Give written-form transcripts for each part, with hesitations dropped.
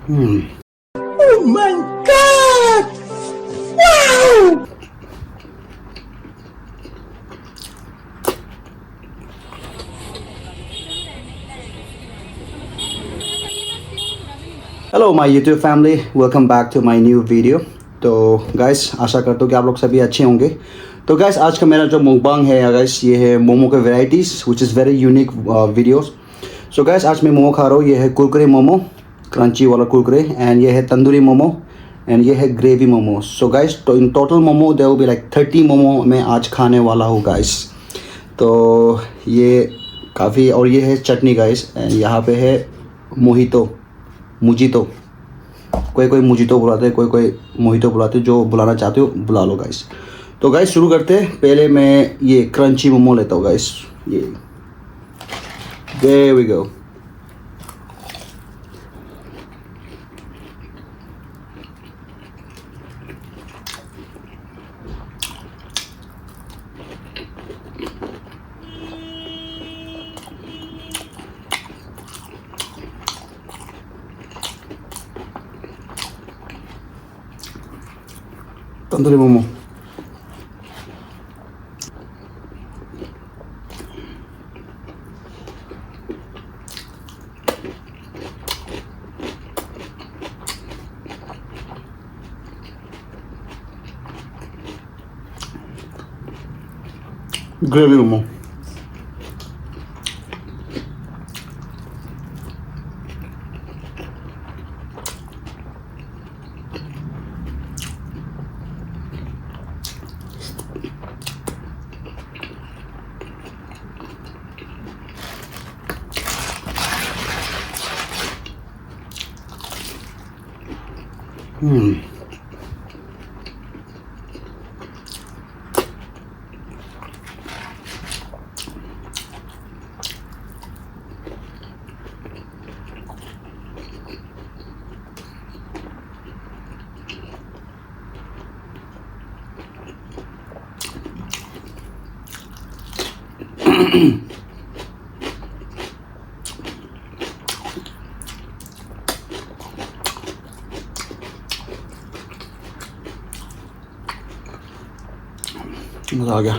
Oh my God! Wow! Hello my YouTube family, welcome back to my new video. तो guys, आशा करता हूँ कि आप लोग सभी अच्छे होंगे। तो गाइस, आज का मेरा जो मुकबांग है गाइस, ये है मोमो के varieties which is very unique videos. So guys, आज मैं मोमो खा रहा हूँ। ये है कुरकुरे मोमो, क्रंची वाला कुरकुरे, एंड ये है तंदूरी मोमो, एंड ये है ग्रेवी मोमो। सो गाइस, तो in total momo there will be like 30 momo मैं आज खाने वाला हूँ गाइस। तो ये काफ़ी, और ये है चटनी गाइस, एंड यहाँ पे है मोहितो, मुजीतो। कोई कोई मुजीतो बुलाते हैं, कोई कोई मोहितो बुलाते हैं। जो बुलाना चाहते हो बुला लो गाइस। तो गाइस शुरू करते हैं। पहले मैं ये क्रंची मोमो लेता हूँ गाइस। ये there we go. Tandoori momo. Gravy momo. मज़ा आ गया।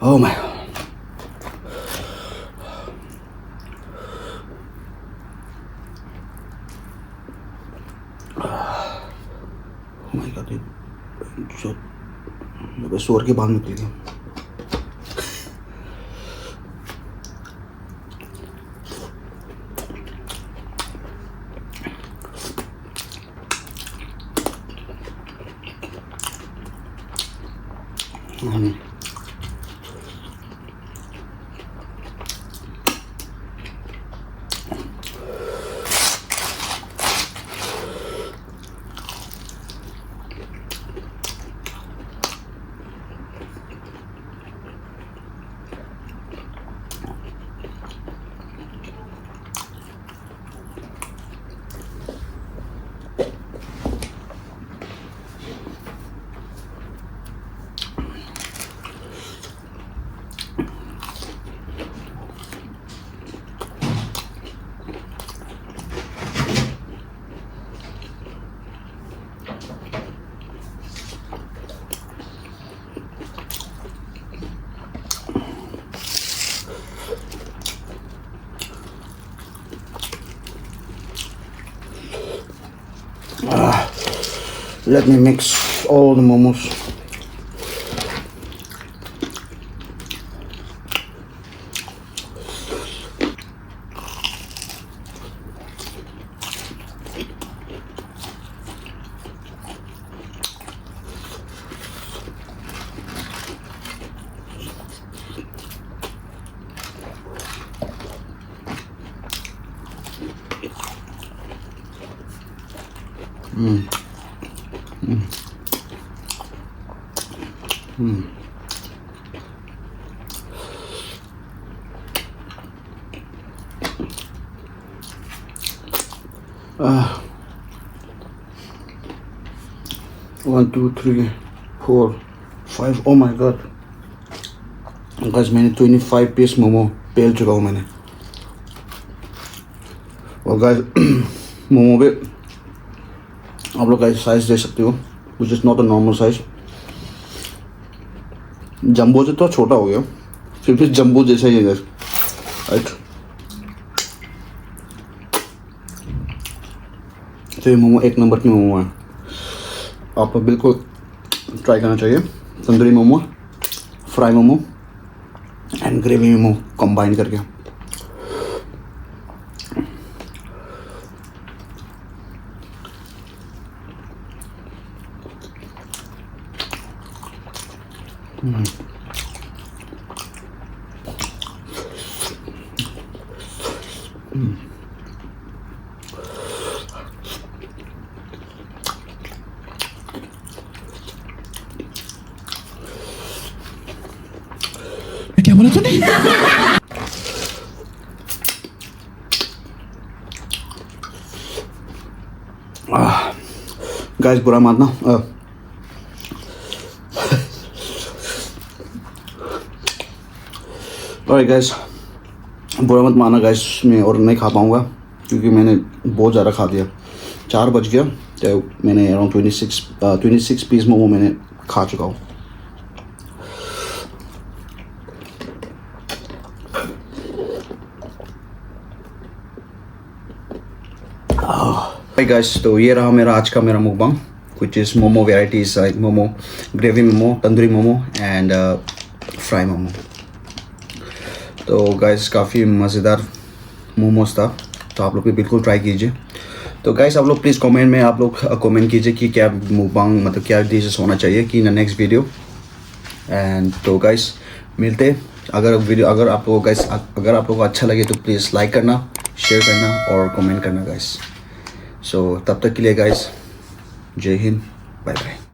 Oh my god. Oh my god, ये स्वर के बाहर निकल गया. Let me mix all the momos. One, two, three, 4, 5. Oh my god, guys, मैंने 25 पीस मोमो पेल चुका हूँ मैंने. और guys मोमो पे आप लोग guys साइज दे सकते हो, which is not a normal size. Jumbo से तो छोटा हो गया, फिर भी जंबो जैसा ही है guys, right? तो ये मोमो एक नंबर की मोमो है, आपको बिल्कुल ट्राई करना चाहिए. Tandoori momo, fry momo and gravy momo combine करके. क्या बोला तूने? गाइस बुरा मानना, ऑलराइट गाइस, बुरा मत माना गाइस, मैं और नहीं खा पाऊँगा क्योंकि मैंने बहुत ज़्यादा खा दिया। 4 बज गया तो मैंने अराउंड 26 पीस मोमो मैंने खा चुका हूँ। हाय गाइस, तो ये रहा मेरा आज का मुकबांग, which is momo varieties like momo, gravy momo, tandoori momo and fry momo. तो गाइस काफ़ी मज़ेदार मोमोज था, तो आप लोग भी बिल्कुल ट्राई कीजिए। तो गाइस आप लोग प्लीज़ कमेंट में आप लोग कमेंट कीजिए कि क्या मुकबांग मतलब क्या डिशेस होना चाहिए कि नेक्स्ट वीडियो। एंड तो गाइस मिलते, अगर आप लोगों गाइस अगर आप लोगों को अच्छा लगे तो प्लीज़ लाइक करना, शेयर करना और कमेंट करना गाइस। सो तब तक के लिए गाइस, जय हिंद, बाय बाय।